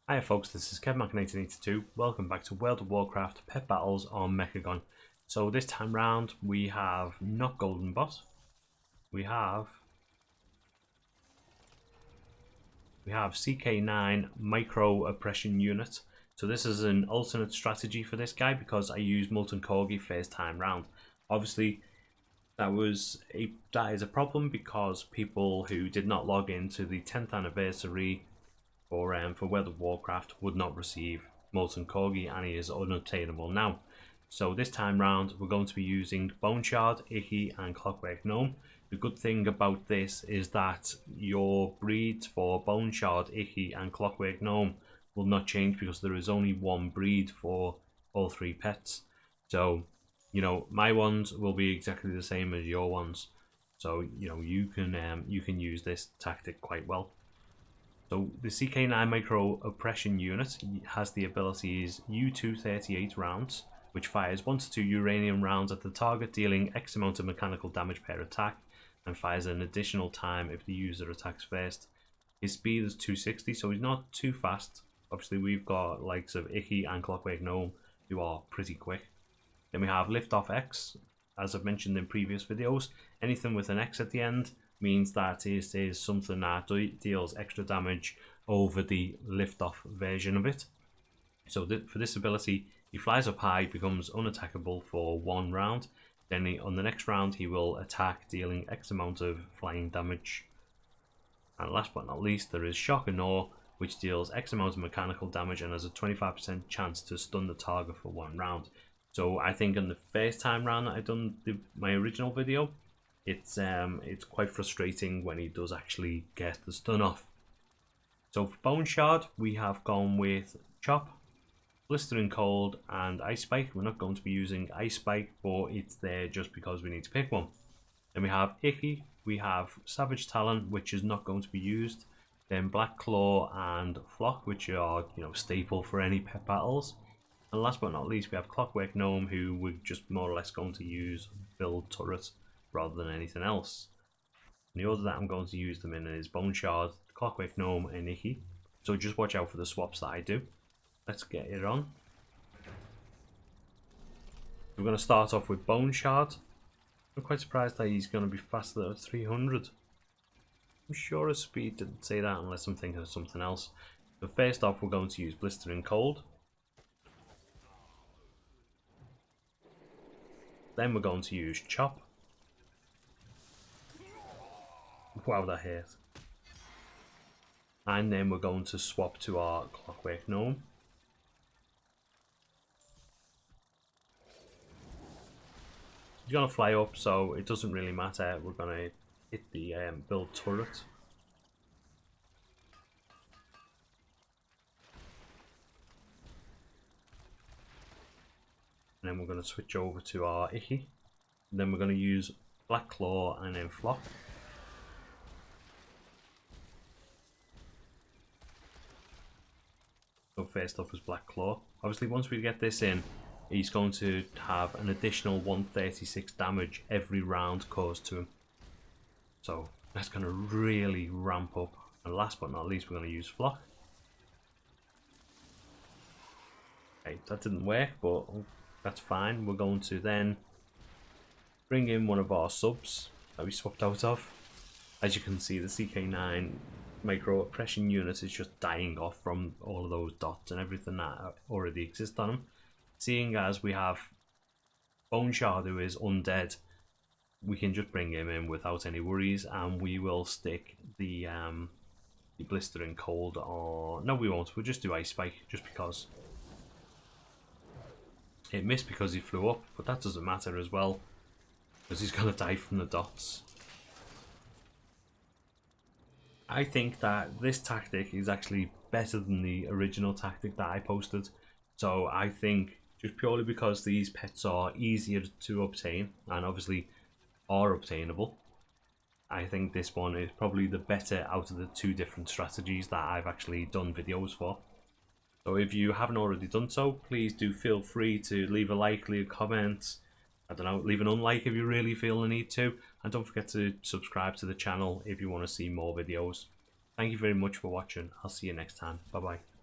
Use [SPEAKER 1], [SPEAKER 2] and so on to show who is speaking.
[SPEAKER 1] Hi folks, this is CK-9 Welcome back to World of Warcraft Pet Battles on Mechagon. So this time round we have not Golden Bot. We have CK-9 Micro Oppression Unit. So this is an alternate strategy for this guy because I used Molten Corgi first time round. Obviously that is a problem because people who did not log into the 10th anniversary for World of Warcraft would not receive Molten Corgi, and he is unobtainable now. So this time round we're going to be using Boneshard, Ikky and Clockwork Gnome. The good thing about this is that your breeds for Boneshard, Ikky and Clockwork Gnome will not change because there is only one breed for all three pets. So you know, my ones will be exactly the same as your ones. So you know, you can use this tactic quite well. So the CK-9 Micro Oppression Unit has the abilities U238 rounds, which fires 1 to 2 uranium rounds at the target, dealing X amount of mechanical damage per attack, and fires an additional time if the user attacks first. His speed is 260, so he's not too fast. Obviously we've got likes of Ikky and Clockwork Gnome who are pretty quick. Then we have Liftoff X, as I've mentioned in previous videos. Anything with an X at the end means that it is something that deals extra damage over the Liftoff version of it. So for this ability, he flies up high, becomes unattackable for 1 round. Then on the next round he will attack, dealing X amount of flying damage. And last but not least, there is Shock and Awe, which deals X amount of mechanical damage and has a 25% chance to stun the target for 1 round. So I think in the first time round that I done my original video, it's quite frustrating when he does actually get the stun off. So for Boneshard, we have gone with Chop, Blistering Cold and Ice Spike. We're not going to be using Ice Spike, but it's there just because we need to pick one. Then we have Ikky, we have Savage Talon, which is not going to be used. Then Black Claw and Flock, which are, you know, staple for any pet battles. And last but not least, we have Clockwork Gnome, who we're just more or less going to use build turret rather than anything else. And the order that I'm going to use them in is Boneshard, Clockwork Gnome and Ikky. So just watch out for the swaps that I do. Let's get it on. We're going to start off with Boneshard. I'm quite surprised that he's going to be faster than 300. I'm sure his speed didn't say that unless I'm thinking of something else. So first off, we're going to use Blistering Cold. Then we're going to use Chop. Wow, that hit. And then we're going to swap to our Clockwork Gnome. He's going to fly up, so it doesn't really matter. We're going to hit the build turret. And then we're going to switch over to our Ikky. And then we're going to use Black Claw and then Flock. So first up is Black Claw. Obviously once we get this in, he's going to have an additional 136 damage every round caused to him. So that's going to really ramp up. And last but not least, we're going to use Flock. Okay, that didn't work, but that's fine. We're going to then bring in one of our subs that we swapped out of. As you can see, the CK-9 Micro Oppression Unit is just dying off from all of those dots and everything that already exists on him. Seeing as we have Boneshard, who is undead, we can just bring him in without any worries, and we will stick the Blistering Cold, or no, we won't. We'll just do Ice Spike just because. It missed because he flew up, but that doesn't matter as well, because he's going to die from the dots. I think that this tactic is actually better than the original tactic that I posted. So I think just purely because these pets are easier to obtain and obviously are obtainable, I think this one is probably the better out of the 2 different strategies that I've actually done videos for. So if you haven't already done so, please do feel free to leave a like, leave a comment, I don't know, leave an unlike if you really feel the need to, and don't forget to subscribe to the channel if you want to see more videos. Thank you very much for watching. I'll see you next time. Bye bye.